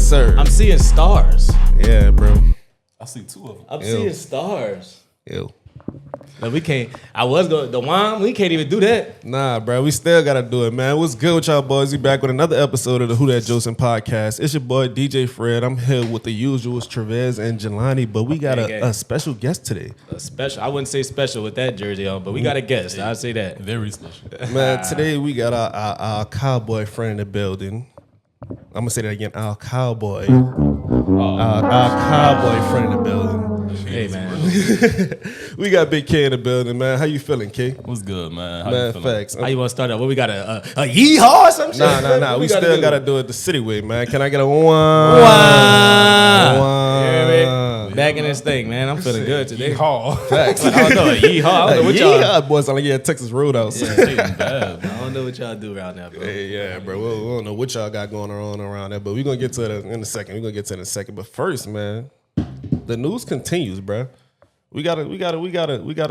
sir. I'm seeing stars. Yeah, bro. I see 2 of them. I'm seeing stars. Ew. No, we can't. I was going the wine. We can't even do that. Nah, bro, we still gotta do it, man. What's good with y'all boys? We back with another episode of the Who That Jocin podcast. It's your boy DJ Fred. I'm here with the usuals, Trevez and Jelani, but we got a special guest today. A special. I wouldn't say special with that jersey on, but we got a guest. I'd say that. Very special. Man, today we got our cowboy friend in the building. I'm gonna say that again. Our cowboy. Our cowboy friend in the building. Hey, man. We got Big K in the building, man. How you feeling, K? What's good, man? How Man, you feeling? facts. How you want to start out? What we got a yeehaw or some shit? Nah. We still gotta do it the city way, man. Can I get a one? Yeah, back in this thing, man. I'm feeling good today. Yeehaw. Facts. I don't know, a yeehaw. I don't know what y'all. Yeah, boys, sound like you had Texas Roadhouse. Yeah, it's bad, man. I don't know what y'all do around there, bro. Yeah, bro. We don't know what y'all got going on around there, but we're gonna get to it in a second. But first, man, the news continues, bro. We gotta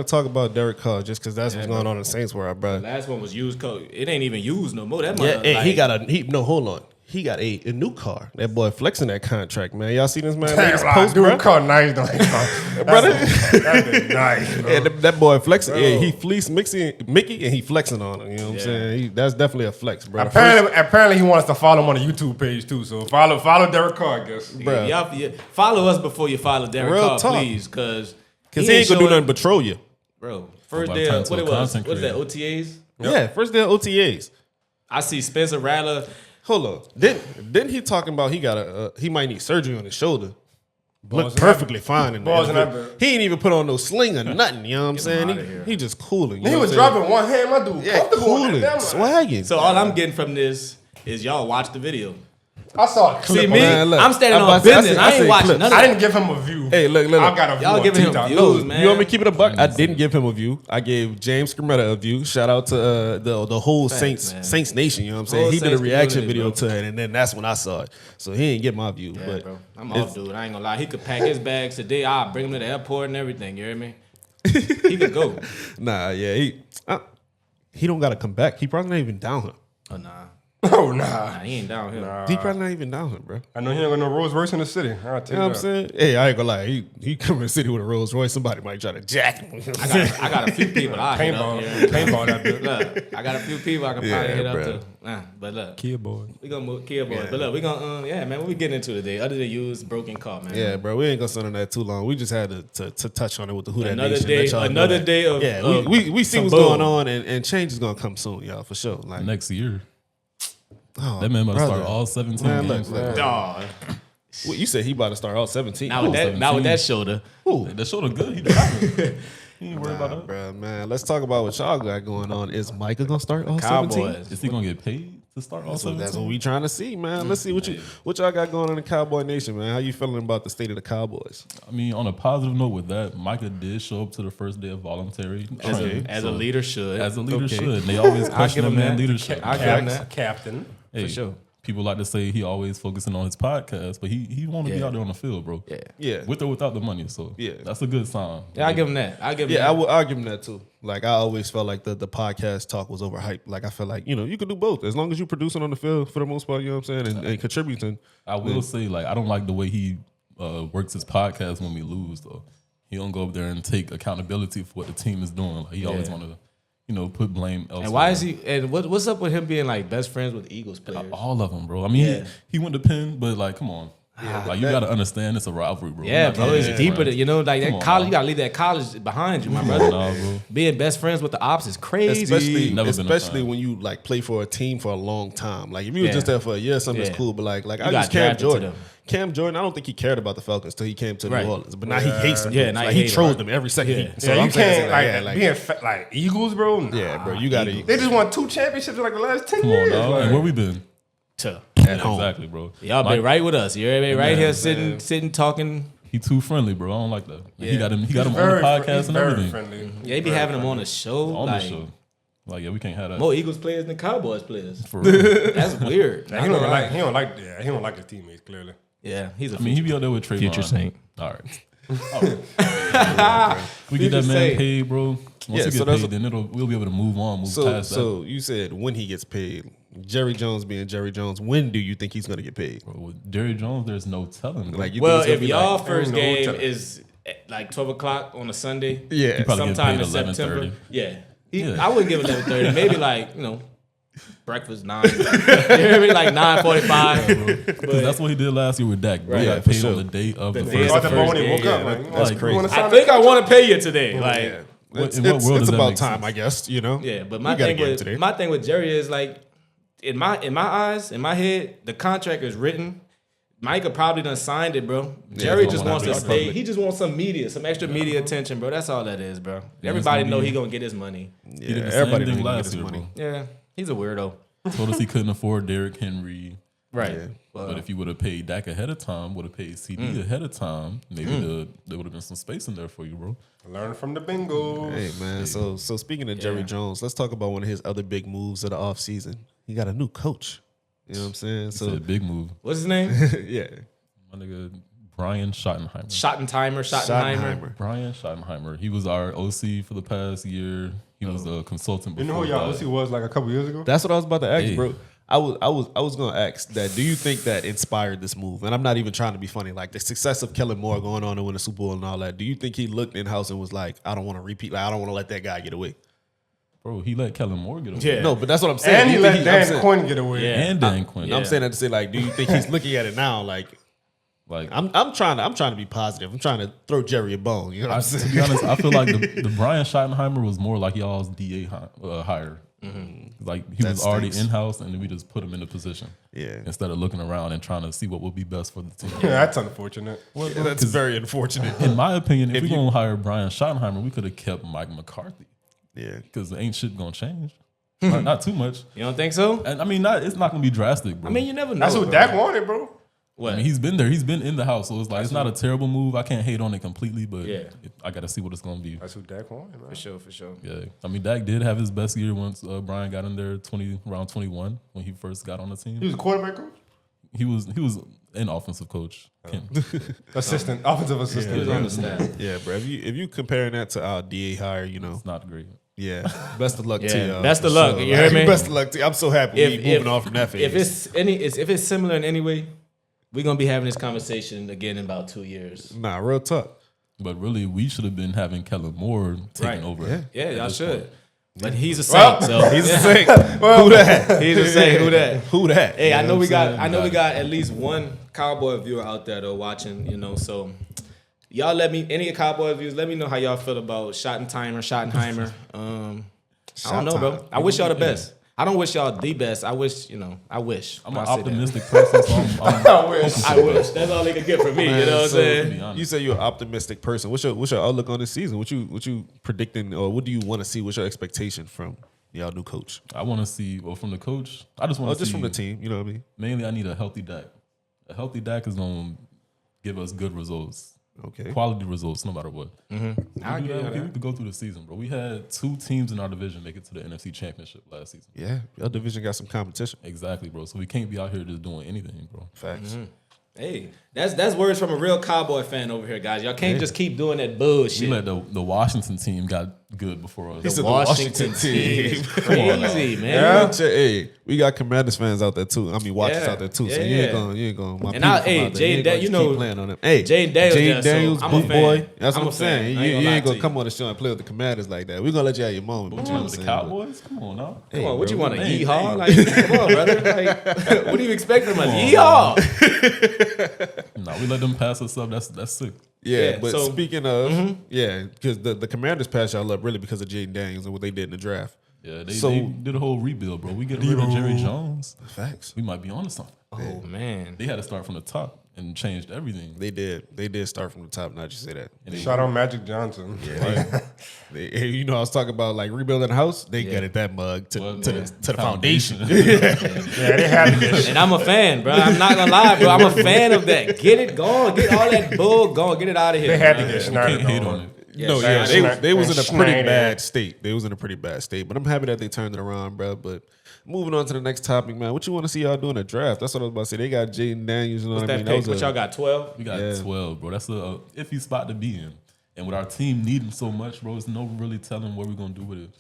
talk about Derek Carr just because that's what's going on in the Saints world, bro. The last one was used code. It ain't even used no more. That Hold on. He got a new car. That boy flexing that contract, man. Y'all see this man That's post, dude, bro? car nice though. Brother. That's nice, bro. Yeah, that boy flexing. Bro. Yeah, he fleeced Mickey and he flexing on him. You know what I'm saying? That's definitely a flex, bro. Apparently, he wants us to follow him on the YouTube page too. So follow Derek Carr, I guess. Bro. Y'all follow us before you follow Derek Real Carr, talk. please, because he ain't gonna do nothing but troll you. Bro, first About day to of, turn what to it a was? content What is that, creator. OTAs? Yeah, first day of OTAs. I see Spencer Rattler. Hold on. Didn't he talking about he might need surgery on his shoulder? Balls Look in perfectly that- fine in balls in there. that bed. He ain't even put on no sling or nothing. You know what I'm him saying? outta here. He just cooling. He was dropping one hand, my dude. Yeah, comfortable on cooling, that. swagging. So all I'm getting from this is y'all watch the video. I saw a clip. See on me? that. Man, look, I'm standing I'm on about to say, business. I see ain't watching clips. none of I that. didn't give him a view. Hey, look. I got a view. Y'all on giving him TikTok. views, man. You want me to keep it a buck? I didn't give him a view. I gave James Scametta a view. Shout out to the whole Thanks, man. Saints Nation. You know what I'm saying? Whole He did a Saints reaction community, video bro. to it, and then that's when I saw it. So he didn't get my view. Yeah, but bro. I'm off, dude. I ain't gonna lie. He could pack his bags today. I'll bring him to the airport and everything. You hear me? He could go. Nah, yeah, he don't got to come back. He probably not even down here. Oh, nah. Oh, nah. Nah, he ain't down here. He probably not even down here, bro. I know he ain't got no Rolls Royce in the city. I'll tell You know what I'm that. saying? Hey, I ain't gonna lie. He come in the city with a Rolls Royce. Somebody might try to jack him. I got a few people I hit up. Paintball that bit. Look, I got a few people I can probably hit up bro. to. But look, Kid boy. we gonna move Kia boy. Yeah. But look, we gonna man, what we getting into today? Other than used broken car, man. Yeah, bro. We ain't gonna sit on that too long. We just had to touch on it with the Who That Another Nation. day, Let y'all know another that. day of Yeah, of we see some what's bull. going on, and change is gonna come soon, y'all, for sure. Like Next year. oh, That man about to brother. start all 17 Man, games. look. Dog. Well, you said he about to start all 17. Now with that, 17. now with that shoulder, Who? That shoulder good. He driving. He ain't worried about that. Bro, man. Let's talk about what y'all got going on. Is Micah gonna start all 17? Cowboys. Is he gonna get paid to start all So 17? that's what we trying to see, man. Let's see what y'all got going on in the Cowboy Nation, man. How you feeling about the state of the Cowboys? I mean, on a positive note with that, Micah did show up to the first day of voluntary training. as a leader should. As a leader Okay. should. They always question a him man that. leadership. I give him that. Captain. Hey, For sure. People like to say he always focusing on his podcast, but he want to be Yeah. out there on the field, bro. Yeah. Yeah. With or without the money, so Yeah. that's a good sign. Yeah, I give him that. I give him Yeah, that. I'll give him that too. Like I always felt like the podcast talk was overhyped. Like I felt like, you could do both. As long as you're producing on the field for the most part, you know what I'm saying, and contributing. I will say, like, I don't like the way he works his podcast when we lose, though. He don't go up there and take accountability for what the team is doing. Like, he always want to, put blame elsewhere. And why is he? And what's up with him being like best friends with Eagles players? All of them, bro. I mean, Yeah. he went to Penn, but, like, come on. Like, you got to understand it's a rivalry, bro. Yeah, We're not bro, gonna it's be deeper friends. than like Come that on, college. now. You gotta leave that college behind you, my Come brother. on now, bro. Being best friends with the ops is crazy. Especially Never been a especially fan. when you like play for a team for a long time. Like if you were Yeah. just there for a year, something's Yeah. cool. But like I got use Cam drafted to Jordan. them. Cam Jordan, I don't think he cared about the Falcons till he came to Right. New Orleans. But now he hates them. Yeah, dudes. now like he he hate trolls them. them every second. Yeah. So Yeah, I'm you saying, can't like being Eagles, bro. Nah. yeah, bro, you got to. They just won 2 championships in like the last 10 Come on, years. dog. Like, And where we been? At home. Exactly, bro. Y'all been Mike- right with us. You're right here man. sitting talking. He too friendly, bro. I don't like that. Yeah. He got him on the very podcast and very everything. friendly. Yeah, they be having him on the show. On like, the show. Like, yeah, we can't have that. More Eagles players than Cowboys players. For real. That's weird. He don't like his teammates clearly. Yeah, he's a I mean, he be out there with Trayvon. Future Saint. All right. We get that Future man Saint. paid, bro. Once Yeah, he so get that's paid, then we'll be able to move on, move So past that. so you said when he gets paid. Jerry Jones being Jerry Jones, when do you think he's gonna get paid? Bro, with Jerry Jones, there's no telling. Bro. Like, you Well, think it's if gonna be y'all like, first no game telling. is at like 12 o'clock on a Sunday, yeah, probably get sometime paid in September, 11:30. yeah. Yeah. I wouldn't give it 11:30. Maybe like, breakfast 9. You hear me? Like 9:45. Because that's what he did last year with Dak. Bro. Right. He Yeah, got for paid sure. on the day of the The first. day of Caught the the bone when he first woke up. game. Like, Yeah, oh, that's you crazy. wanna sign I a think I contract? want to pay you today. Like, yeah. What- It's, in what it's, world it's does that about make time, sense? I guess. You know. yeah. But We my got a thing game with today. my thing with Jerry is like, in my eyes, in my head, the contract is written. Micah probably done signed it, bro. Jerry don't just wanna wants be to out stay. public. He just wants some media, some extra media attention, bro. That's all that is, bro. Everybody gonna know be- he gonna get his money. Yeah, He did the everybody same knows thing he gonna get last his year, money. bro. Yeah, he's a weirdo. Told us he couldn't afford Derrick Henry. Right. Yeah. But if you would have paid Dak ahead of time, would have paid CD ahead of time, maybe there would have been some space in there for you, bro. Learn from the Bengals. Hey man, so speaking of Jerry Yeah. Jones, let's talk about one of his other big moves of the offseason. He got a new coach. You know what I'm saying? It's So a big move. What's his name? yeah, My nigga Brian Schottenheimer. Schottenheimer. Brian Schottenheimer. He was our OC for the past year. He was a consultant You before know who y'all that. OC was like a couple years ago? that's what I was about to ask, Hey. bro. I was gonna ask that. Do you think that inspired this move? And I'm not even trying to be funny. Like the success of Kellen Moore going on to win the Super Bowl and all that. Do you think he looked in house and was like, I don't want to repeat. Like I don't want to let that guy get away. Bro, he let Kellen Moore get away. Yeah. No, but that's what I'm saying. And Do he you let think I'm Dan saying- Quinn get away. Yeah. And Dan Quinn. I'm saying that to say, like, do you think he's looking at it now? Like, Like, I'm trying to be positive. I'm trying to throw Jerry a bone. You know what I'm to saying? be honest, I feel like the Brian Schottenheimer was more like y'all's DA hire. Like he That was already stinks. in house, and then we just put him in a position. Yeah. Instead of looking around and trying to see what would be best for the team. Yeah, that's unfortunate. Yeah, that's very unfortunate. In my opinion, if If we're you- gonna hire Brian Schottenheimer, we could have kept Mike McCarthy Yeah. because ain't shit gonna change. Not too much. You don't think so? And I mean, it's not gonna be drastic, bro. I mean, you never know. That's what bro. Dak wanted, bro. What? I mean, he's been there. He's been in the house, so it's like it's not a terrible move. I can't hate on it completely, but Yeah. I got to see what it's gonna be. That's what Dak wanted, man. for sure. Yeah, I mean, Dak did have his best year once Brian got in there around 21 when he first got on the team. He was a quarterback coach? He was an offensive coach. Assistant, offensive assistant. He was on the staff. Yeah, bro. If you comparing that to our DA hire, you know, It's not great. yeah. Best of luck to Yeah, y'all. best for of luck. sure. You hear me? Best of luck to you. I'm so happy we moving on from that phase. If it's similar in any way, we're gonna be having this conversation again in about 2 years. Nah, real talk. But really, we should have been having Kellen Moore taking Right. over. Yeah, at y'all this should. point. But he's a Saint, so He's the same. Who that? he's a Saint. Who that? Who that? Hey, I know we got. saying? I know we got at least one Cowboy viewer out there though watching. You know, so y'all let me any Cowboy viewers. Let me know how y'all feel about Schottenheimer. I don't know, bro. I wish y'all the best. I don't wish y'all the best. I wish, I wish. I'm an I'll say that. optimistic person, so I'm I wish. That's all they can get from me. You know what I'm to be saying? honest. You say you're an optimistic person. What's your outlook on this season? What you predicting, or what do you want to see? What's your expectation from y'all new coach? I want to see, well, from the coach, I just want Oh, to just see. from the team. You know what I mean? Mainly, I need a healthy Dak. A healthy Dak is going to give us good results. Okay. Quality results, no matter what. I We get could go through the season, bro. We had 2 teams in our division make it to the NFC Championship last season. Yeah, your division got some competition. Exactly, bro. So we can't be out here just doing anything, bro. Facts. Hey, that's words from a real Cowboy fan over here, guys. Y'all can't just keep doing that bullshit. We let the Washington team got good before us. He said the the Washington Washington team team. is crazy, man. Hey, we got Commanders fans out there too. I mean, watchers Yeah, out there too. So yeah, you ain't yeah. gonna. My And people I- from hey, out there, you Jaden ain't Da- gonna you just know, keep playing on them. Hey, Jaden Daniels Jaden there, so Daniels, I'm a big fan. boy. That's I'm what a I'm saying. fan. I You ain't gonna lie ain't to gonna you. come on the show and play with the Commanders like that. We're gonna let you have your moment. But you know what I'm the saying? Cowboys? Come on now. Come on, what you bro, want, a hey, yeehaw? Like, come on, brother. Like, what do you expect from us? Yeehaw. No, we let them pass us up. That's sick. Yeah, Yeah, but so- speaking of, yeah, because the Commanders passed y'all up really because of Jaden Daniels and what they did in the draft. Yeah, So- they did a whole rebuild, bro. We get rid of Jerry Jones. Facts. We might be on to something. Oh man. They had to start from the top and changed everything. They did start from the top. Not just say that. And they- Shout out Magic Johnson. You know, I was talking about like rebuilding a house. They Yeah. gutted that mug to Well, to yeah. the foundation. Yeah, they had to get And I'm a fan, bro. I'm not gonna lie, bro. I'm a fan of that. Get it going. Get all that bull going. Get it out of here. They had to man. get You Schneider can't hate going. on it. No, yeah, Schneider- they was in a pretty Schneider. bad state. They was in a pretty bad state, but I'm happy that they turned it around, bro. But moving on to the next topic, man. What you want to see y'all doing a draft? That's what I was about to say. They got Jaden Daniels. You know What's what I that mean? pick? What y'all got? 12. We got Yeah. 12, bro. That's a iffy spot to be in. And with our team needing so much, bro, there's no really telling what we're gonna do with it.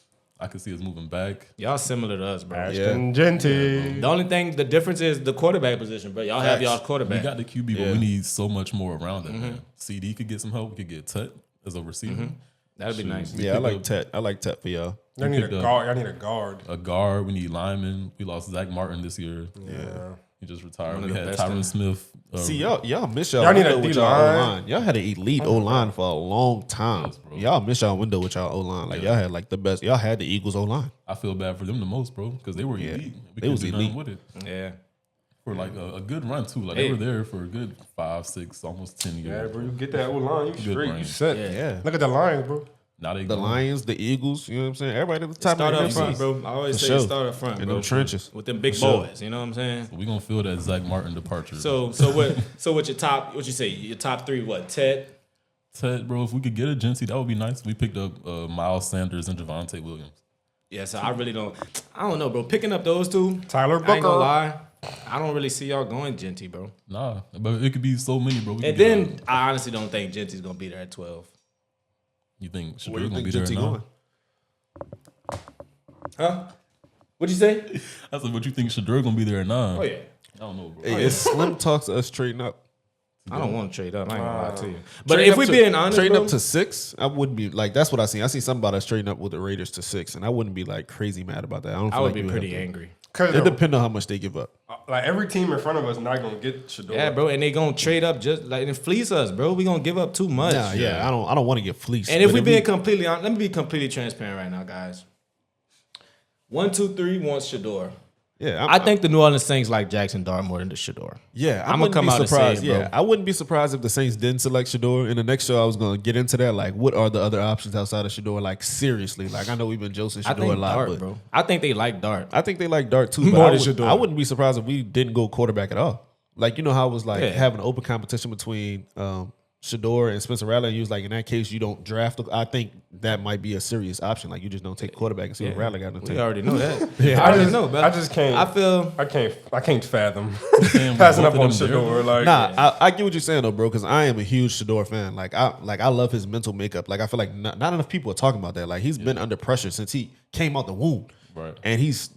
I could see us moving back. Y'all similar to us, bro. Ashton Genty. The only thing, the difference is the quarterback position, bro. Y'all have y'all's We quarterback. got the QB, but we need so much more around it, man. CD could get some help. We could get Tet as a receiver. That'd be nice. Yeah, I like Tet. I like Tet for y'all. Y'all need a picked up- guard. Y'all need a guard. A guard. We need linemen. We lost Zach Martin this year. Yeah. He just retired. One of We the had best Tyron Smith. See, y'all miss y'all Y'all need a window with D-line. y'all O-line. Y'all had an elite O-line for a long time. Yes, bro. Y'all miss y'all window with y'all O-line. Like, y'all had, like, the best. Y'all had the Eagles O-line. I feel bad for them the most, bro, because they were elite. We They was couldn't do elite. nothing with it Yeah. for like a good run too. Like Hey. they were there for a good 5, 6, almost 10 Yeah, years. bro. You get that O-line, you straight. You range. set. Yeah. Look at the Lions, bro. Now they The gone. Lions, the Eagles, you know what I'm saying? Everybody at the top Start of up the front, NFC. bro. I always For say sure. start up front, In bro. them trenches. With them big For sure. boys. You know what I'm saying? We gonna feel that Zach Martin departure. So what your top, what you say, your top three, what, Ted? Ted, bro, if we could get a Genty, that would be nice. We picked up Miles Sanders and Javonte Williams. Yeah, so I don't know, bro. Picking up those two, Tyler I ain't gonna Booker. lie, I don't really see y'all going Genty, bro. Nah, but it could be so many, bro. We And could get then I honestly don't think Genty's gonna be there at 12. you think Where Shador you gonna think be there Genty now? going? Huh? What'd you say? I said, what you think Shador gonna be there now? Oh yeah. I don't know, bro. Hey, it's slim talks to us trading up. I don't want to trade up. I ain't gonna lie to you. But Trading if up we to- being honest, trading bro, up to 6, I wouldn't be like. That's what I seen. I see something about us trading up with the Raiders to 6, and I wouldn't be like crazy mad about that. I don't. I Feel would like be you pretty have to. angry. Cause It depends on how much they give up. like every team in front of us not gonna get Shador. Yeah, bro, and they gonna trade up just like and fleece us, bro. We gonna give up too much. Nah, yeah, I don't want to get fleeced. And if but we being completely honest, let me be completely transparent right now, guys. 1, 2, 3 wants Shador. yeah, I think the New Orleans Saints like Jackson Dart more than the Shador. Yeah, I'ma wouldn't come be out and say surprised. it, bro. Yeah, I wouldn't be surprised if the Saints didn't select Shador. In the next show, I was going to get into that. Like, what are the other options outside of Shador? Like, seriously. Like, I know we've been Jocin I Shador think a lot, Dart, but bro. I think they like Dart. I think they like Dart too. But More I, than would, Shador. I wouldn't be surprised if we didn't go quarterback at all. Like, you know how it was like Yeah. having an open competition between Shador and Spencer Rattler, and you was like, in that case, you don't draft. I think that might be a serious option. Like, you just don't take quarterback and see what Rattler got in the We tank. already know that. Yeah. I already know, bro. I just can't. I I can't fathom Saying with passing both up of on them there, Shador. Like, Nah, I get what you're saying though, bro. Because I am a huge Shador fan. I love his mental makeup. Like I feel like not enough people are talking about that. Like he's been under pressure since he came out the womb, Right. and he's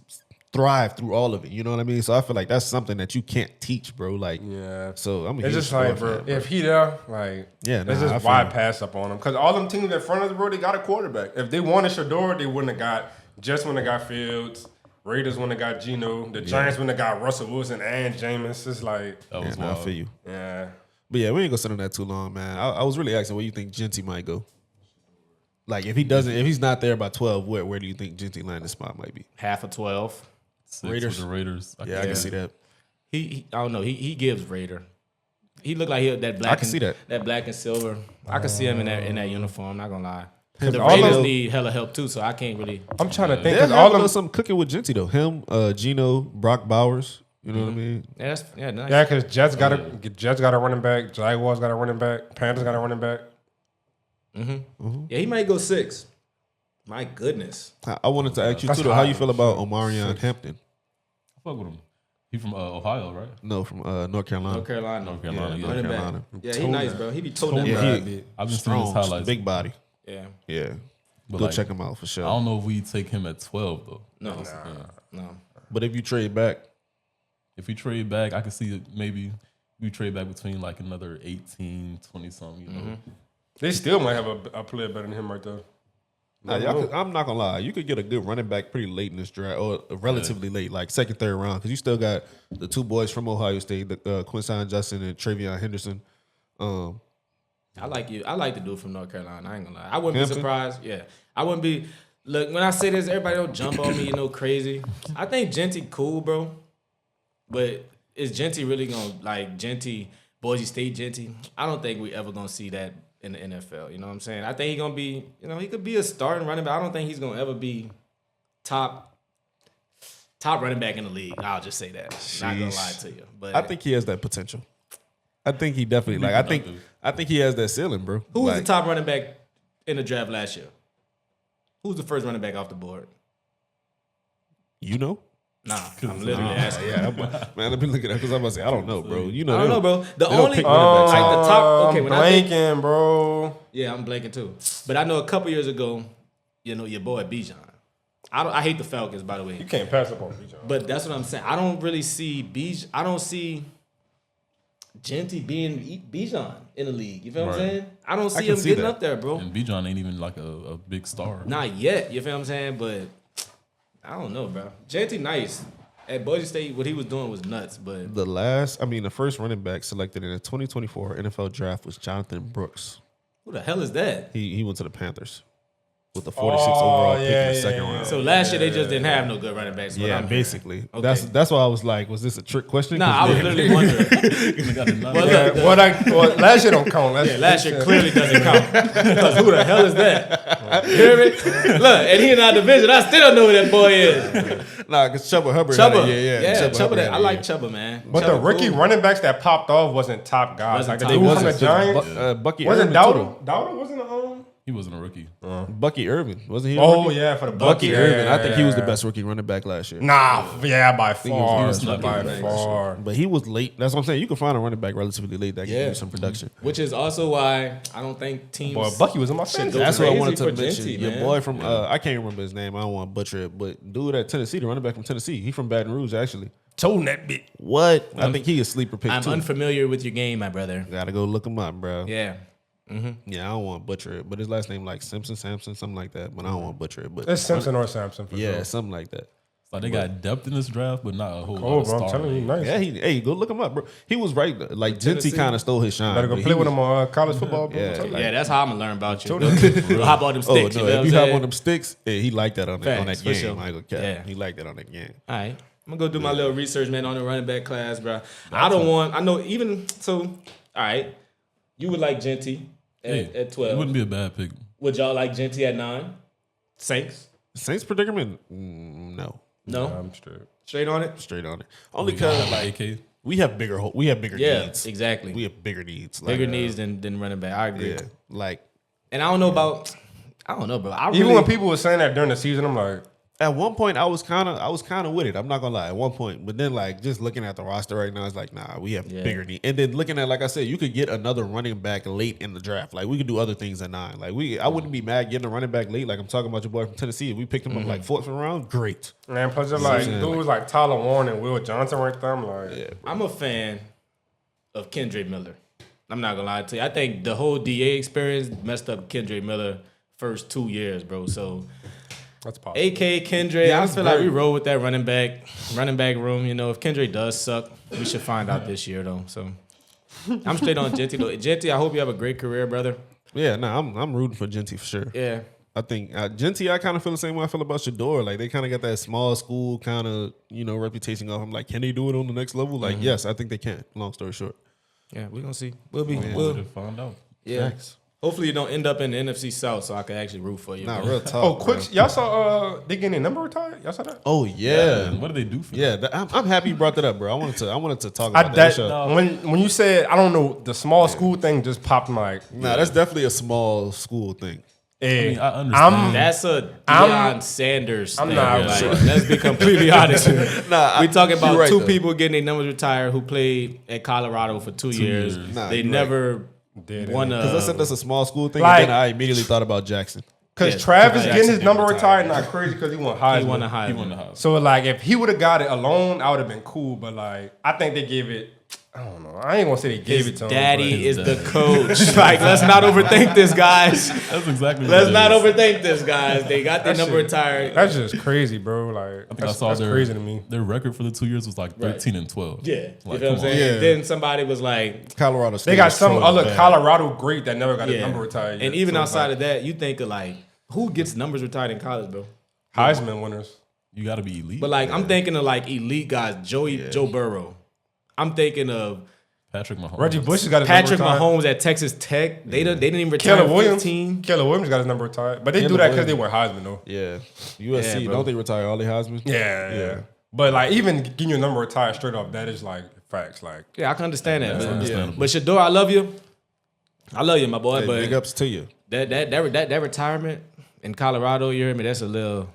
thrived through all of it. You know what I mean? So I feel like that's something that you can't teach, bro. Like, yeah. So I'm a It's huge just Shador like, bro, fan, if he there, like, Yeah, it's nah, I just feel why you. pass up on him? Because all them teams in front of us, bro, they got a quarterback. If they wanted Shador, they wouldn't have got. Just when they got Fields, Raiders when they got Geno, the Giants when they got Russell Wilson and Jameis. It's like, That was Yeah, nah, I wild. feel you. yeah. But yeah, we ain't gonna sit on that too long, man. I was really asking where you think Genty might go. Like if he's not there by 12, where do you think Genty landing spot might be? half of 12. 6 Raiders. with the Raiders. Yeah, I can see that. He I don't know. He gives Raider. He looked like he that black. I can see that. That black and silver. I can see him in that uniform. Not gonna lie. Him The all Raiders of- need hella help too, so I can't really. I'm trying to think. They're Because having all a little them, something cooking with Genty though. Him, Geno, Brock Bowers. You know what I mean? Yeah, nice. yeah, because Jets got a running back, Jaguars got a running back, Panthers got a running back. Yeah, he might go 6. My goodness. I wanted to ask you That's too though. How high. you feel about Omarion Hampton? Fuck with him. He from Ohio, right? No, from North Carolina. North Carolina. North Carolina, yeah. Running back. Carolina. Yeah, he nice, bro. He be toting them. Yeah, Yeah, he I've been seeing his strong, highlights. big body. yeah. Yeah, But go like, check him out for I sure. don't know if we take him at 12 though. No. But if you trade back, If we trade back, I could see it maybe we trade back between like another 18, 20 something. You know, They still might have a player better than him right there. I'm not gonna lie, you could get a good running back pretty late in this draft, or relatively late, like second, third round, because you still got the two boys from Ohio State, the Quincy Jocin and Travion Henderson. I like you. I like the dude from North Carolina. I ain't gonna lie. I wouldn't Hampton? be surprised. Yeah, I wouldn't be. Look, when I say this, everybody don't jump on me, crazy. I think Genty cool, bro. But is Genty really gonna like Genty, Boise State Genty? I don't think we ever gonna see that in the NFL. You know what I'm saying? I think he gonna be. He could be a starting running back. I don't think he's gonna ever be top running back in the league. I'll just say that. Not gonna lie to you, but I think he has that potential. I think he definitely like. I think he has that ceiling, bro. who was like, the top running back in the draft last year? Who was the first running back off the board? You know? Nah, I'm literally asking. Yeah, man. Let me look at that because I'm about to say I don't know, bro. You know, I don't know, bro. The they don't only pick like running backs. the top. Okay, when I think, Blanking, bro. yeah, I'm blanking too. But I know a couple years ago, your boy Bijan. I hate the Falcons, by the way. You can't pass up on Bijan. But that's what I'm saying. I don't really see I don't see Genty being Bijan in the league. You feel what I'm saying? I don't see him getting up there, bro. And Bijan ain't even like a big star. Not yet. You feel what I'm saying? But I don't know, bro. Genty nice. At Boise State, what he was doing was nuts. But the first running back selected in the 2024 NFL draft was Jonathan Brooks. who the hell is that? He went to the Panthers with the 46th overall pick in the second round. So last year they just didn't have no good running backs. Yeah, basically. Okay. That's why I was like, was this a trick question? Nah, I was literally wondering. Last year don't count. Last year clearly doesn't count. Because who the hell is that? You hear me? Look, and he in our division. I still don't know who that boy is. Nah, because Chuba Hubbard. Chubba. Chubba. I like Chubba, man. But the rookie running backs that popped off wasn't top guys. Wasn't Like top they guys. from the Giants. Bucky Wasn't Irvin. Dowdle wasn't a He wasn't a rookie. Bucky Irvin. Wasn't he? Oh yeah, for the Bucky Bucs. Irvin. I think he was the Yeah. best rookie running back last year. Nah, yeah, by he far. was not By good. far. But he was late. That's what I'm saying. You can find a running back relatively late that can give you some production. Which is also why I don't think teams. Boy, Bucky was in my Shit, fantasy. That's what I crazy wanted to for mention. Genty, Your man. boy from I can't remember his name. I don't want to butcher it, but dude at Tennessee, the running back from Tennessee, he from Baton Rouge actually. Told that bit. What? I think he a sleeper pick I'm too. unfamiliar with your game, my brother. Gotta go look him up, bro. Yeah. Yeah, I don't want to butcher it, but his last name like Samson, something like that. But I don't want to butcher it. But It's Simpson or Sampson for yeah, sure. something like that. Like they got depth in this draft, but not a whole Oh, lot of bro, I'm stars. telling you, nice. Yeah, hey, go look him up, bro. He was right. Like Tennessee. Genty kind of stole his shine. Better go but play he with was- him on college football. Bro. Yeah, I'm telling you. Yeah, that's how I'm gonna learn about you. Told Go hop on them Oh no, sticks. You know what if I'm you have saying? on them sticks, yeah, he liked that on that Facts, for game. sure. I ain't gonna cap. Yeah. He liked that on that game. All right. I'm gonna go do my little research, man, on the running back class, bro. I know even so. All right, you would like Genty at It 12. wouldn't be a bad pick. Would y'all like Genty at 9? Saints? Saints predicament? No, No, I'm straight. straight on it. straight on it. Only We got because like AK. we have bigger Yeah, needs. exactly. We have bigger needs. Bigger Like, needs than running back. I agree. Yeah, like And I don't know about. I don't know, bro. Even when people were saying that during the season, I'm like, at one point I was kind of with it. I'm not gonna lie. At one point, but then like just looking at the roster right now, it's like nah, we have bigger needs. And then looking at, like I said, you could get another running back late in the draft. Like we could do other things at 9. Like I wouldn't be mad getting a running back late. Like I'm talking about your boy from Tennessee. If we picked him up like 4th round, great. man, plus they're like dudes like Tyler Warren and Will Johnson right there. I'm like, I'm a fan of Kendra Miller. I'm not gonna lie to you. I think the whole DA experience messed up Kendra Miller first 2 years, bro. So that's possible. AK Kendra, I feel like we roll with that running back room. You know, if Kendra does suck, we should find out this year though. So I'm straight on Genty though. Genty, I hope you have a great career, brother. Yeah, no, I'm rooting for Genty for sure. Yeah. I think Genty, I kind of feel the same way I feel about Shador. Like they kind of got that small school kind of reputation of him. Like, can they do it on the next level? Like, yes, I think they can. Long story short. Yeah, we're gonna see. We'll be We'll find out. yeah. Facts. Hopefully you don't end up in the NFC South so I can actually root for you. Nah, man. real talk. Oh, quick! bro. Y'all saw they getting their number retired? Y'all saw that? Oh yeah. And what do they do for Yeah, that? I'm happy you brought that up, bro. I wanted to talk about That, that. when you said I don't know the small school thing just popped in my Nah, that's definitely a small school thing. head. I understand. That's a I'm- Deion Sanders I'm thing. not Like, sure. let's be completely honest. Nah, we talking about you're right, two though. people getting their numbers retired who played at Colorado for 2 years. years. Nah, They you're never Did won it. a. Because I said that's a small school thing, Like- and then I immediately thought about Jackson. Because Yeah, Travis Jackson getting his did number retire. retired not crazy because he won Heisman. He won a Heisman. He won the house. So like if he would have got it alone, I would have been cool. But like I think they gave it. I don't know. I ain't gonna say they gave it to him. Daddy but- is the coach. Like, let's not overthink this, guys. That's exactly Let's what not it is. overthink this, guys. They got their That number shit- retired. That's just crazy, bro. Like I think I that's, saw that's their, crazy to me. Their record for the 2 years was like 13 and 12. Yeah, Like, you feel what I'm come on. saying? Yeah. Then somebody was like, Colorado State. They got was some trolling other bad. Colorado great that never got his yeah. number retired. And yet. even So, outside like, of that, you think of like, who gets numbers retired in college, bro? Heisman winners. You got to be elite. But like, I'm thinking of like elite guys, Joe Burrow. I'm thinking of Patrick Mahomes. Reggie Bush has got his Patrick number retired. Mahomes at Texas Tech. They didn't even retire Keller Williams. 15. Keller Williams got his number retired, but they do Caleb that because they Williams. were Heisman though. Yeah, USC. Yeah, bro. Don't they retire all the Heisman? Yeah. But like even getting your number retired straight off, that is like facts. Like Yeah, I can understand that. That's But, understandable. but Shador, I love you. I love you, my boy. Hey, but big ups to you. that retirement in Colorado, you hear me? That's a little.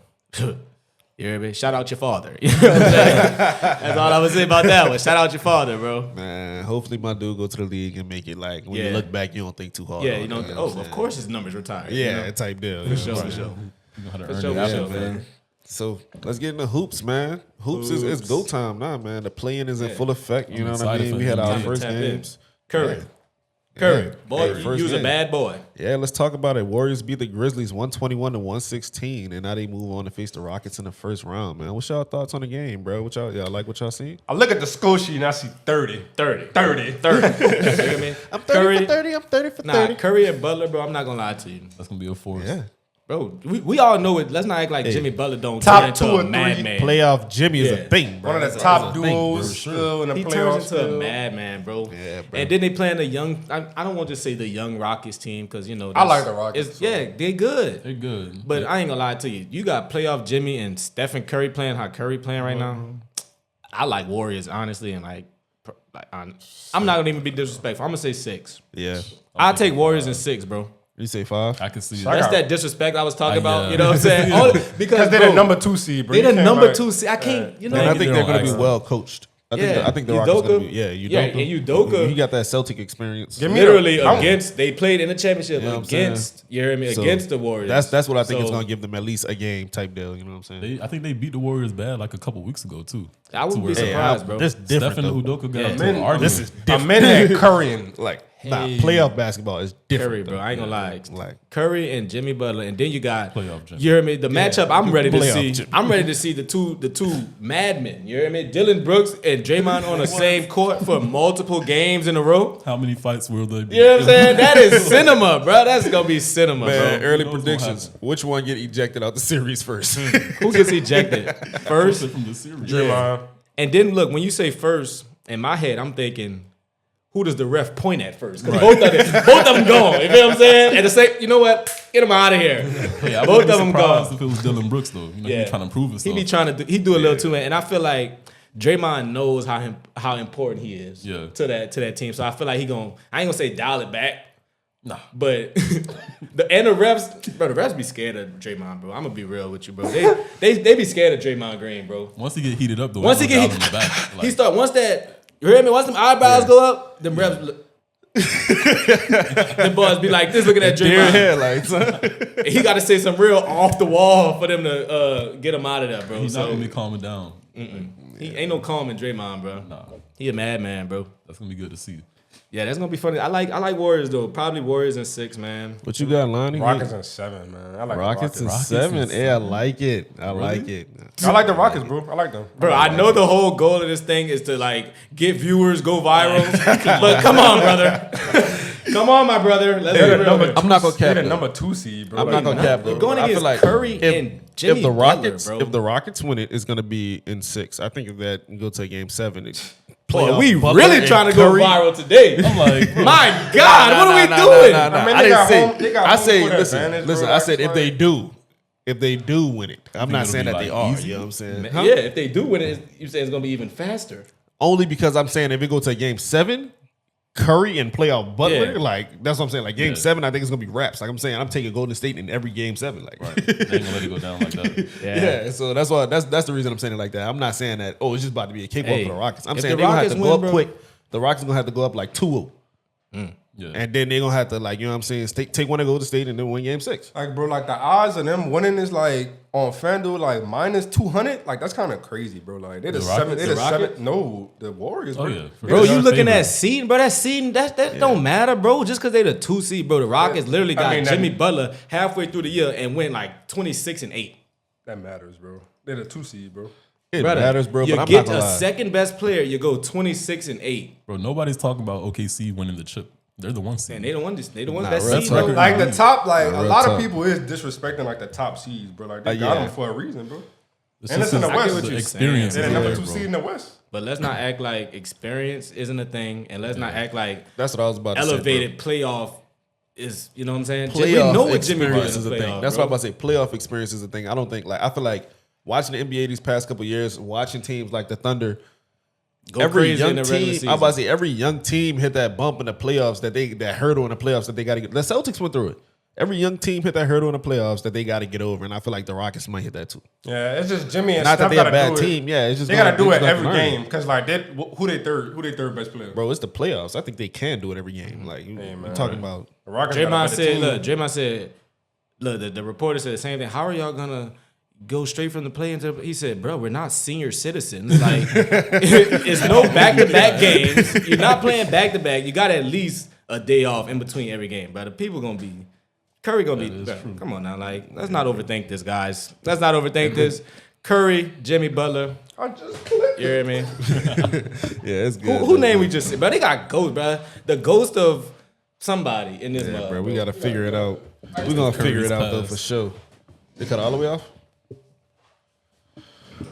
You hear me? Shout out your father. You know what I'm saying? That's all I would say about that one. Shout out your father, bro. Man, hopefully my dude go to the league and make it. Like when Yeah. you look back, you don't think too hard. Yeah, on you know. it, what Oh, I'm of saying? course his number's retired. you Yeah, know? type deal. For sure, for sure. You know how to For earn sure, it. for Yeah, sure, man. man. So let's get into hoops, man. Hoops is go time now, man. The play-in is in full effect. You know what I excited mean? for We had the our game. first Tap in. games. Curry. Yeah. Boy, Hey, you first was a game. bad boy. Yeah, let's talk about it. Warriors beat the Grizzlies 121-116, and now they move on to face the Rockets in the first round, man. What's y'all thoughts on the game, bro? Y'all like what y'all seen? I look at the score sheet and I see 30. 30. 30. You know what I mean? I'm 30 for 30. I'm 30 for 30. Curry and Butler, bro, I'm not going to lie to you. That's gonna be a force. Yeah. Bro, we all know it. Let's not act like Jimmy Butler don't Top turn into 2 a or 3 madman. Playoff Jimmy is Yeah. a thing, bro. One of the That's top a thing, bro. duos still in the He playoffs. turns into still. a madman, bro. Yeah, bro. And then they playing the young. I don't want to say the young Rockets team because you know I like the Rockets, it's- Yeah, they good. They're good. But I ain't gonna lie to you. You got playoff Jimmy and Stephen Curry playing how Curry playing right now. I like Warriors honestly, and I'm not gonna even be disrespectful. I'm gonna say 6. Yeah. I'll take Warriors in 6, bro. You say 5? I can see I that. got- That's that disrespect I was talking about. yeah. You know what I'm saying? Only- because they're bro, the number 2 seed, bro. They You the can't, number like- 2 seed. I can't. You know. And I They think get they're their going to own be well coached. I think the Rockets Udoka. going to be. Yeah, Udoka. Yeah, and Udoka. He got that Celtic experience. Give me Literally I'm- against they played in the championship You know what I'm saying? against you hear me So, against the Warriors. That's what I think is So, going to give them at least a game type deal. You know what I'm saying? I think they beat the Warriors bad like a couple weeks ago too. I wouldn't To be where surprised, bro. This different. Steph and though. Udoka got Yeah. into an Man, argument. This is A different. minute at Curry and Like playoff basketball is different. Curry, bro. though. I ain't gonna lie. Like Curry and Jimmy Butler, and then you got Playoff Jimmy. You hear me? The matchup I'm ready to Playoff see. Jimmy. I'm ready to see the two madmen. You hear me? Dylan Brooks and Draymond on the same court for multiple games in a row. How many fights will they be? You know what I'm saying? That is cinema, bro. That's gonna be cinema, man, bro. early Who knows what predictions. Which one get ejected out the series first? Who gets ejected first? From the series. Draymond. And then look, when you say first, in my head, I'm thinking, who does the ref point at first? 'Cause both of them gone. You know what I'm saying? At the same, you know what? Get them out of here. Yeah, I Both wouldn't be of them surprised gone. if it was Dylan Brooks though. You know, he be trying to prove himself. He be trying to do a little too much, and I feel like Draymond knows how important he is to that team. So I feel like I ain't gonna say dial it back. Nah. But the refs be scared of Draymond, bro. I'm gonna be real with you, bro. They be scared of Draymond Green, bro. Once he get heated up, though, Once he get in the back, like, he start once that you hear me. Once them eyebrows go up, them refs. Look, the boys be like this, looking at Deer Draymond. headlights. He got to say some real off the wall for them to get him out of there, bro. he's not So gonna be calming down. he ain't no calming Draymond, bro. Nah, He a madman, bro. that's gonna be good to see. Yeah, that's gonna be funny. I like Warriors though. Probably Warriors in 6, man. What you got, Lonnie? Rockets in 7, man. I like the Rockets in Rockets. 7. Yeah, I like it. I like it. I like the Rockets, bro. I like them. Bro, I know the whole goal of this thing is to like get viewers, go viral. But come on, brother. Come on, my brother. Let's They're be the real number here. I'm not gonna They're cap. the though. number 2 seed, bro. I'm not gonna cap. You're though. going I feel against like Curry and Jimmy if the Rockets, Butler, bro. if the Rockets win it, it's gonna be in 6. I think if that go to game 7, Boy, we Butler really and trying to Curry. go viral today. I'm like, bro, My God, what are we doing? I mean, I they didn't got say. home- they got I home say, court listen. advantage, bro. I said That's if they do win it, I'm not it'll saying be, that they like, are. easy? You know what I'm saying? Yeah, if they do win it, you say it's gonna be even faster. Only because I'm saying if it go to game 7, Curry and playoff Butler, Yeah. like that's what I'm saying. Like game Yeah. 7, I think it's gonna be wraps. Like I'm saying, I'm taking Golden State in every game 7. Like, they ain't gonna let it go down like that. yeah. So that's why that's the reason I'm saying it like that. I'm not saying that. Oh, it's just about to be a cakewalk Hey, for the Rockets. I'm if saying the they're gonna have Rockets to go win, up bro- quick. The Rockets gonna have to go up like 2-0. Yeah. And then they're gonna have to, like, you know what I'm saying, take one to Golden State and then win game 6. Like, bro, like the odds of them winning is like on FanDuel like minus 200. Like that's kind of crazy, bro. Like they're the Rockets? 7. They're the The 7. Rockets? No, the Warriors. Oh, bro. yeah. Bro, They're you looking favorite. at seeding, bro? That seeding, that don't matter, bro. Just because they the 2 seed, bro. The Rockets literally got I mean, that- Jimmy Butler halfway through the year and went like 26-8. That matters, bro. They're the 2 seed, bro. It Brother, matters, bro. You But I'm get not a gonna lie. second best player, you go 26-8, Bro, nobody's talking about OKC winning the chip. They're the 1 seed. and they don't want this. They don't want Nah, that real seed, talk. bro. Like the top, like a real lot talk. of people is disrespecting like the top seeds, bro. Like they got yeah. them for a reason, bro. It's And just it's in the his- West. I get what the you're experience. They're is the number there, 2 bro. seed in the West. But let's not act like experience isn't a thing, and let's not act like That's what I was about to say. elevated playoff is. You know what I'm saying? Bro. We Playoff know what Jimmy experience Butler's is a thing. playoff, That's bro. what I'm about to say. Playoff experience is a thing. I don't think, like, I feel like watching the NBA these past couple years, watching teams like the Thunder, Go every crazy in young the regular team, season. I'm about to say every young team hit that bump in the playoffs that hurdle in the playoffs that they got to get. The Celtics went through it. Every young team hit that hurdle in the playoffs that they got to get over, and I feel like the Rockets might hit that too. Yeah, it's just Jimmy and Not that Steph they're a gotta bad do it. team, yeah. It's just They gotta do it just gonna every learn. game because like who they third best player. Bro, it's the playoffs. I think they can do it every game. Like you're man. talking about. The Rockets got a Draymond better said, team. Draymond said, look, the reporter said the same thing. How are y'all gonna go straight from the play into he said, bro, we're not senior citizens. Like, it's no back-to-back games. You're not playing back-to-back. You got at least a day off in between every game, bro. The people going to be, Curry going to be, bro, come on now. Like, let's not overthink this, guys. Let's not overthink this. Curry, Jimmy Butler. I just clicked. You hear me? Yeah, it's good. Who name we just said? Bro, they got ghost, bro. The ghost of somebody in this mug. Bro, we got to figure it out. We're going to figure it out, though, for sure. They cut it all the way off?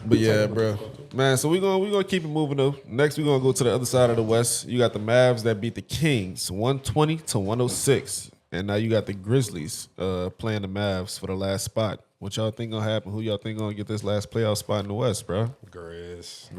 But yeah, bro. Man, so we're gonna keep it moving, though. Next, we're going to go to the other side of the West. You got the Mavs that beat the Kings 120-106. And now you got the Grizzlies playing the Mavs for the last spot. What y'all think gonna happen? Who y'all think gonna get this last playoff spot in the West, bro? Grizz?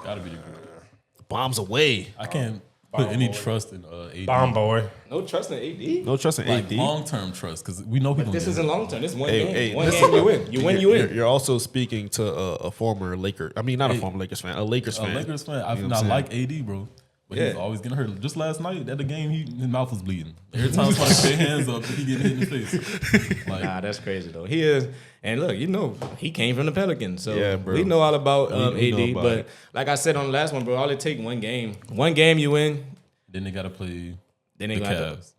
Gotta be the Grizz. Bombs away. I can't put any trust in AD. Bomb boy. No trust in AD. No trust in Like AD. long-term trust, because we know people. This isn't long term. This is one game. Hey, One listen, game you win. You win, you win. You're also speaking to a former Laker. I mean, not a former Lakers fan, a Lakers fan. A Lakers fan. I You know not what I'm like AD, bro. But Yeah. he's always getting hurt. Just last night at the game, his mouth was bleeding. Every time somebody put their hands up, he getting hit in the face. Like, Nah, that's crazy though. He is, and look, you know, he came from the Pelicans, so Yeah, bro. we know all about We know AD. about But it. like I said on the last one, bro, all it take one game. One game you win, then they gotta play then they the gonna have to. Cavs.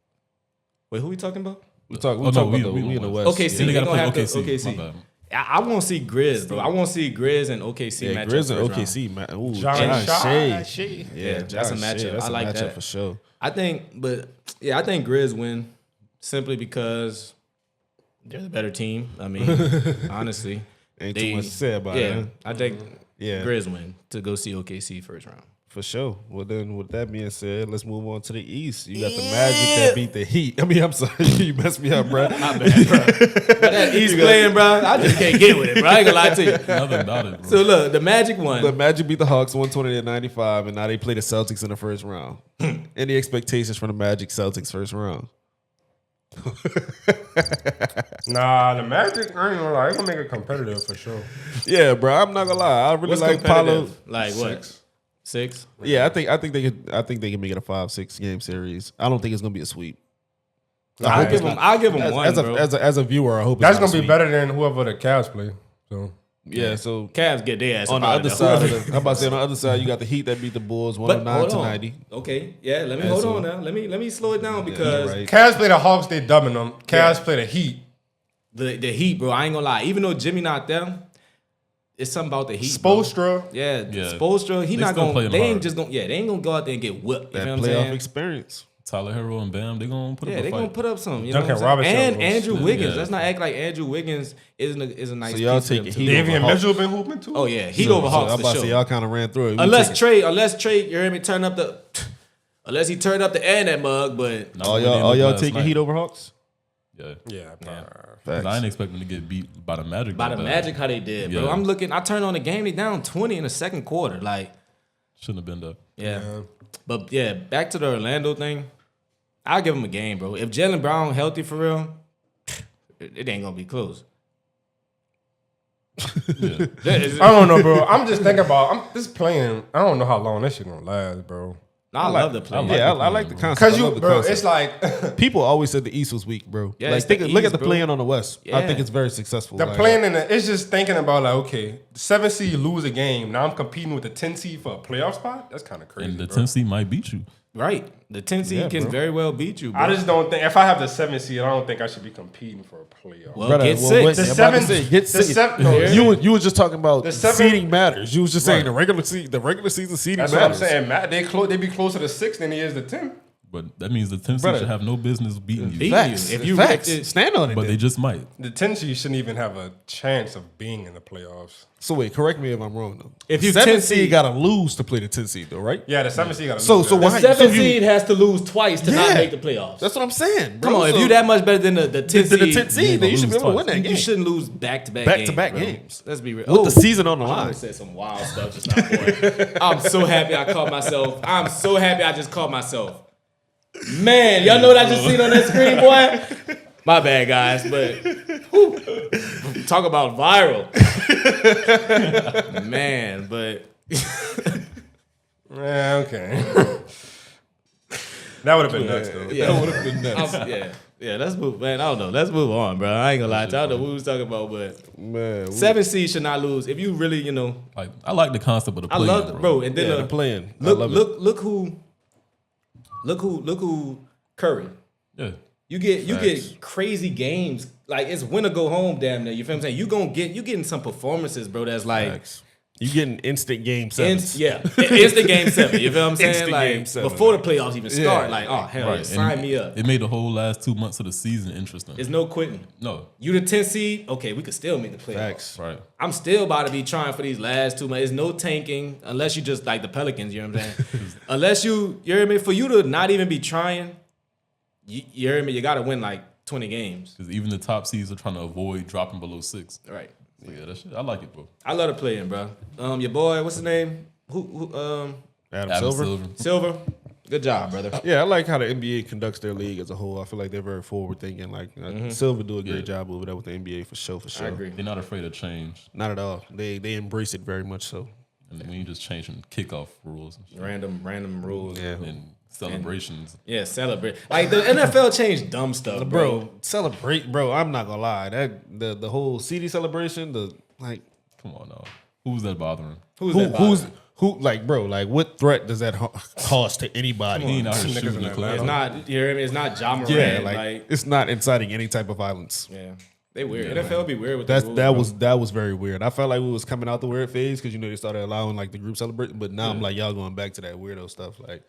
Wait, who we talking about? We talk Oh, about no, the, we in the West. OKC. Then they They gotta gonna play have to OKC. My OKC. bad. I want to see Grizz, bro. I want to see Grizz and OKC Yeah, matchup. Grizz and first round. OKC, man. Ooh, John Shea. Shea. Yeah, that's a John matchup. Shea. That's I a like matchup that. for sure. I think, but yeah, I think Grizz win simply because they're the better team. I mean, honestly, Ain't too much to say about it. yeah, Huh? I think Yeah. Grizz win to go see OKC first round. For sure. Well, then, with that being said, let's move on to the East. You got the Magic that beat the Heat. I mean, I'm sorry, you messed me up, bro. My bad, bro. But that East playing, bro, I just can't get with it, bro. I ain't gonna lie to you. Nothing about it, bro. So look, the Magic won. The Magic beat the Hawks 120-95, and now they play the Celtics in the first round. Any expectations from the Magic Celtics first round? Nah, the Magic, I ain't gonna lie, they gonna make it competitive for sure. Yeah, bro. I'm not gonna lie. I really What's like Paolo. competitive? Like what? Six? Yeah, I think they can make it a 5-6 game series. I don't think it's gonna be a sweep. I'll give them one, As bro. a viewer, I hope That's it's gonna not a be sweep. better than whoever the Cavs play. So Yeah, so Cavs get their ass on the up out other of side, there. I'm about to say on the other side, you got the Heat that beat the Bulls But hold 109-90. on. Okay, yeah. Let me And hold so- on now. Let me slow it down because right. Cavs play the Hawks, they dubbing them. Cavs play the Heat. the Heat, bro. I ain't gonna lie. Even though Jimmy not there, it's something about the Heat. bro. Spoelstra. Yeah, Yeah. Spoelstra. He They not still gonna. play him They ain't hard. just gonna. Yeah, they ain't gonna go out there and get whipped. You That know what I'm playoff saying? experience. Tyler Hero and Bam, they gonna put up Yeah, a they fight. gonna put up some. You Duncan know what I'm Robinson saying? And was- Andrew Wiggins. yeah. Let's not act like Andrew Wiggins is a nice. So y'all piece for them taking too. Heat over Davian Hawks. Mitchell been hooping too. Oh yeah, Heat over Hawks I'm for about to say sure. y'all kind of ran through it. We Unless taking- Trey, you hear me? Turn up the. Unless he turned up the air in that mug, but Not all when they y'all looked last taking night. Heat over Hawks? Yeah. Yeah, Cause Facts. I ain't expecting to get beat by the Magic. by that the bad. Magic how they did, bro. Yeah. I'm looking. I turned on the game. They down 20 in the second quarter. Like, Shouldn't have been there. yeah. But yeah, back to the Orlando thing. I'll give him a game, bro. If Jaylen Brown healthy for real, it ain't gonna be close. Yeah. I don't know, bro. I'm just thinking about. I'm just playing. I don't know how long this shit gonna last, bro. I love the play. like Yeah, the I like the plan, concept. Cause I you, love the bro, concept. it's like People always said the East was weak, bro. Yeah, like it's the look East, at the bro. plan on the West. I Yeah. think it's very successful. the Like, plan in the. It's just thinking about like, okay, the 7 seed lose a game. Now I'm competing with the 10 seed for a playoff spot. That's kind of crazy. And the bro. 10 seed might beat you. Right. The 10 seed Yeah, can bro. very well beat you, bro. I just don't think if I have the 7 seed, I don't think I should be competing for a playoff. well, Brother, get well, six. wait, The I'm about to seven- say, get the six. seven- no, You was just talking about The seven- seeding matters. You was just saying Right. the regular season seeding That's what I'm matters. saying. Matt, they be closer to 6 than he is to 10. But that means the 10 seed Brother. should have no business beating you. Beat Facts. you. If you Facts. if it- Stand on it. But then. they just might. The 10 seed shouldn't even have a chance of being in the playoffs. So wait, correct me if I'm wrong though. If you 7 10 seed seed- got to lose to play the 10 seed though, right? Yeah, the 7 seed got to So lose. so that. why? the 7 so you- seed has to lose twice to not Yeah. make the playoffs. That's what I'm saying. Bro. Come on, if So- you that much better than the 10 than the seed, 10 seed, then you should be able to win that you game. shouldn't lose back-to-back Back-to-back games, bro. games. Let's be real. With the season on the I line. almost said some wild stuff just now, boy. I'm so happy I caught myself. I'm so happy I just caught myself. Man, y'all know what I just seen on that screen, boy? My bad, guys, but whew, talk about viral. Man, but Yeah, okay. That would have been nuts, though. yeah, That would have been nuts. yeah. Yeah, let's move, man. I don't know. Let's move on, bro. I ain't gonna lie. I don't know what we was talking about, but Man, 7 seed should not lose. If you really, Like I like the concept of the I play. love, bro. And then the playing. look who Curry. Yeah. You get crazy games. Like it's win or go home, damn near. You feel what I'm saying? You getting some performances, bro. That's like. Facts. You getting instant game 7. Instant game 7. You feel what I'm saying? Instant like game 7, before man. the playoffs even start. Like, oh hell, Right. sign me up. It made the whole last 2 months of the season interesting. There's no quitting. No. You the 10th seed? Okay, we could still make the playoffs. Facts. Right. I'm still about to be trying for these last 2 months. There's no tanking unless you just like the Pelicans. You know what I'm saying? Unless you hear me? For you to not even be trying, you hear me? You got to win like 20 games. Because even the top seeds are trying to avoid dropping below 6. Right. So yeah, that shit, I like it, bro. I love the playing, bro. Your boy, what's his name? Adam Silver. Silver. Good job, brother. Yeah, I like how the NBA conducts their league as a whole. I feel like they're very forward thinking. Like Silver do a great job over there with the NBA for sure. I agree. They're not afraid of change. Not at all. They embrace it very much so. And when you just changing kickoff rules and shit. Random rules. Yeah. And celebrations. Yeah, celebrate. Like the NFL changed dumb stuff, bro. Celebrate, bro. I'm not gonna lie. That the whole CD celebration, Come on now. Who's that bothering? who like, bro, like what threat does that cause to anybody? He ain't out here Some niggas shooting in the Atlanta. It's club. not. You hear me? It's not Ja Morant. Yeah, like it's not inciting any type of violence. yeah, they weird. NFL be weird with That the rules, bro. was very weird. I felt like we was coming out the weird phase because they started allowing like the group celebrating, but now I'm like y'all going back to that weirdo stuff. Like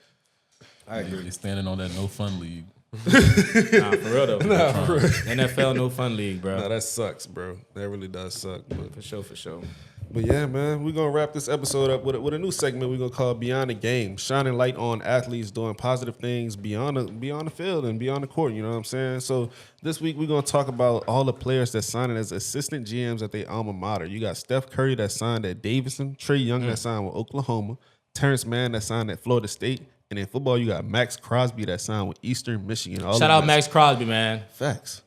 I agree. They standing on that no fun league. Nah, for real though. NFL no fun league, bro. nah, that sucks, bro. That really does suck. But For sure. But yeah, man, we're gonna wrap this episode up with a new segment we're gonna call Beyond the Game, shining light on athletes doing positive things beyond the field and beyond the court. You know what I'm saying? So this week we're gonna talk about all the players that signed as assistant GMs at their alma mater. You got Steph Curry that signed at Davidson, Trae Young that signed with Oklahoma, Terrence Mann that signed at Florida State, and in football you got Max Crosby that signed with Eastern Michigan. Shout out Max Crosby, man. Facts.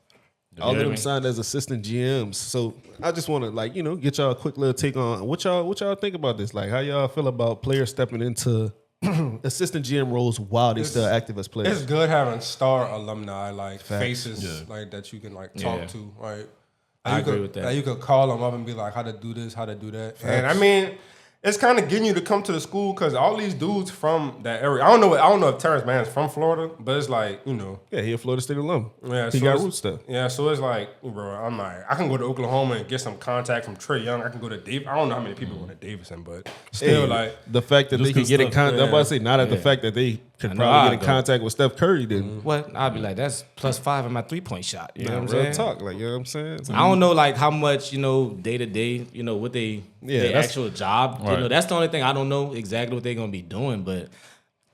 All of them signed as assistant GMs. So I just want to get y'all a quick little take on what y'all think about this. Like how y'all feel about players stepping into assistant GM roles while they still active as players. It's good having star alumni like faces Yeah. like that you can like talk to. Right. I agree with that. Like, you could call them up and be like, how to do this, how to do that. And I mean, it's kind of getting you to come to the school because all these dudes from that area. I don't know if Terrence Mann's from Florida, but it's like, Yeah, he a Florida State alum. Yeah, he so got it's- roots there. Yeah, so it's like, bro, I'm like, I can go to Oklahoma and get some contact from Trae Young. I can go to Dave. I don't know how many people go to Davidson, but still, Hey, like, the fact that they Just can good get in stuff. contact. I'm about to say not at the Yeah. fact that they could I know probably I'd get in go. contact with Steph Curry. Then What? I'd be like, that's +5 in my 3-point shot. You know what I'm real saying? talk, like you know what I'm saying. So I don't know like how much, day to day, what they their that's- actual job. Right. That's the only thing I don't know exactly what they're gonna be doing, but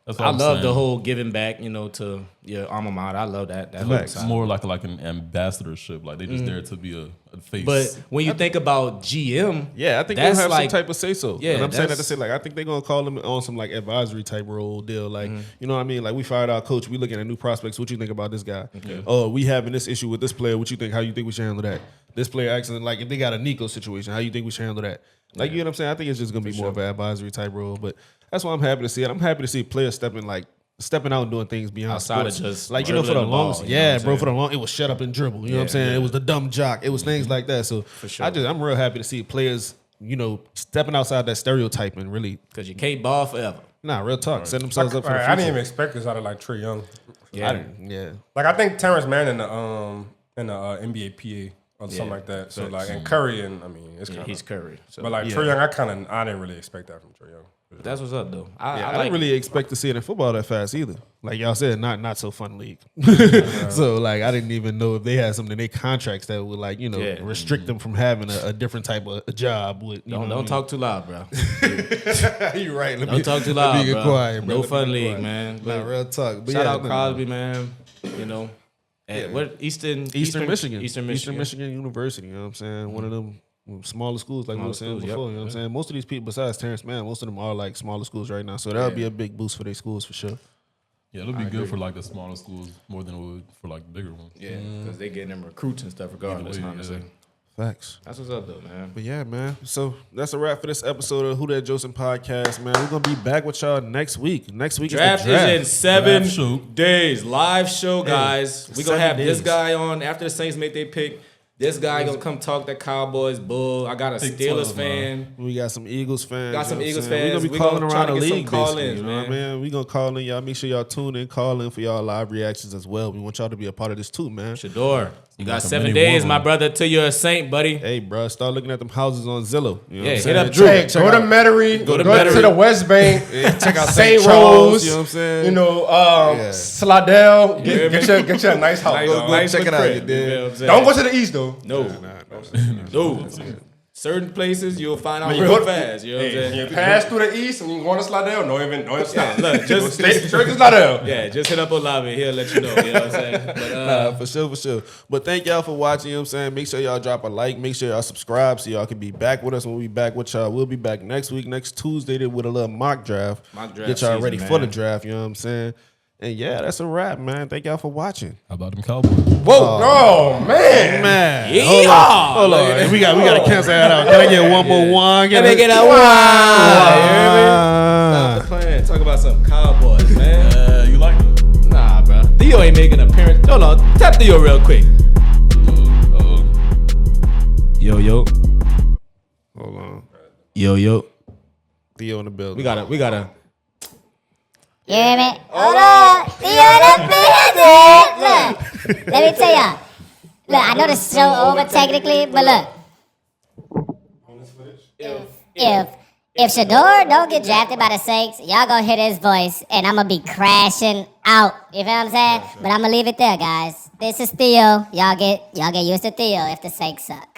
That's what I I'm love the saying. whole giving back, to your alma mater. I love that. That Facts. whole It's side. more like an ambassadorship. Like they just there to be a face. But when you think about GM, Yeah, I think that's they'll have like, some type of say so. Yeah, and I'm saying that to that's- say like I think they're gonna call them on some like advisory type role deal. Like you know what I mean? Like we fired our coach, we looking at new prospects. What you think about this guy? Oh, we having this issue with this player. What you think? How you think we should handle that? This player accident, like if they got a Nico situation, how you think we should handle that? Like you know what I'm saying? I think it's just gonna be more of an advisory type role. But that's why I'm happy to see it. I'm happy to see players stepping out and doing things beyond Outside of sports. just like for the dribbling the ball, longest, you know what I'm bro. saying? For the long, it was shut up and dribble. You know what I'm saying? It was the dumb jock. It was things like that. So sure. I'm real happy to see players, stepping outside that stereotype and really, because you can't ball forever. real talk, set themselves up for the I future. didn't even expect this out of like Trae Young. Yeah. Like I think Terrence Mann in the NBA PA or something like that. So like and Curry and I mean it's Yeah, kind he's of. Curry. So But like Trae Young, I didn't really expect that from Trae Young. that's what's up though. I I didn't like really expect to see it in football that fast either. Like y'all said, not so fun league. So like I didn't even know if they had something in their contracts that would like Yeah. restrict them from having a different type of a job. With Don't talk too loud, bro. You're right. Don't talk too loud, Let me get bro. quiet, bro. No Let me fun get league, quiet. man. Nah, But real talk. But shout yeah, out no, Crosby, man. At what Eastern Michigan. Eastern Michigan. Eastern Michigan University, you know what I'm saying? One of them smaller schools, like we were saying schools, before, yep. you know what I'm saying? Most of these people, besides Terrence Mann, most of them are like smaller schools right now. So that'll be a big boost for their schools for sure. yeah, it'll be good for like the smaller schools more than it would for like the bigger ones. Yeah, because they getting them recruits and stuff regardless, Either way, honestly. yeah. Facts. That's what's up, though, man. But yeah, man. So that's a wrap for this episode of Who That Jocin podcast, man. We're gonna be back with y'all next week. Next week Draft is the draft. is in 7 Draft show. days. Live show, guys. We're going to 7 have this days. guy on after the Saints make their pick. This guy going to come talk that Cowboys bull. I got a Big Steelers 12, fan. We got some Eagles fans. Got some you know Eagles what I'm saying? fans. We're We gonna be calling gonna try around to the get some league, call-ins, basically, you know what I man. mean? We gonna call in y'all. Make sure y'all tune in, call in for y'all live reactions as well. We want y'all to be a part of this too, man. Shador, you got Like a 7 mini days, war my room. brother, till you're a Saint, buddy. Hey, bro, start looking at them houses on Zillow. You know Yeah, what I'm hit saying? up Drew. Hey, go to Metairie, go to to Metairie. the West Bank, Check out St. Charles, Rose, you know what I'm saying? you know, Yeah. Slidell. Get you a nice house. Nice, dog. nice check it little out, crib, you dig? know what I'm saying? Don't go to the east though. No. Certain places you'll find out When you real go- fast. You know what I'm Hey, saying? you pass through the east and you go to Slidell. Don't even stop. Look, just Stay straight to Slidell. yeah, just hit up Olave. He'll let you know. You know what I'm saying? But For sure. But thank y'all for watching, you know what I'm saying? Make sure y'all drop a like. Make sure y'all subscribe so y'all can be back with us when we back with y'all. We'll be back next week, next Tuesday with a little mock draft. Mock draft Get y'all season, ready man. for the draft, you know what I'm saying? And yeah, that's a wrap, man. Thank y'all for watching. How about them Cowboys? whoa, Oh man. Man. yeah. Hold on. We gotta cancel that out. Can I get one more one? Let me get a one. Stop the plan. Talk about some Cowboys, man. You like them? Nah, bro. Theo ain't making an appearance. Hold on. Tap Theo real quick. Yo. Hold on. Yo. Theo in the building. We gotta. You hear me? Hold on. You in the building. Look, let me tell y'all. Look, I know the show over technically, but look. If Shador don't get drafted by the Saints, y'all gonna hear his voice, and I'm gonna be crashing out. You feel what I'm saying? But I'm gonna leave it there, guys. This is Theo. Y'all get used to Theo if the Saints suck.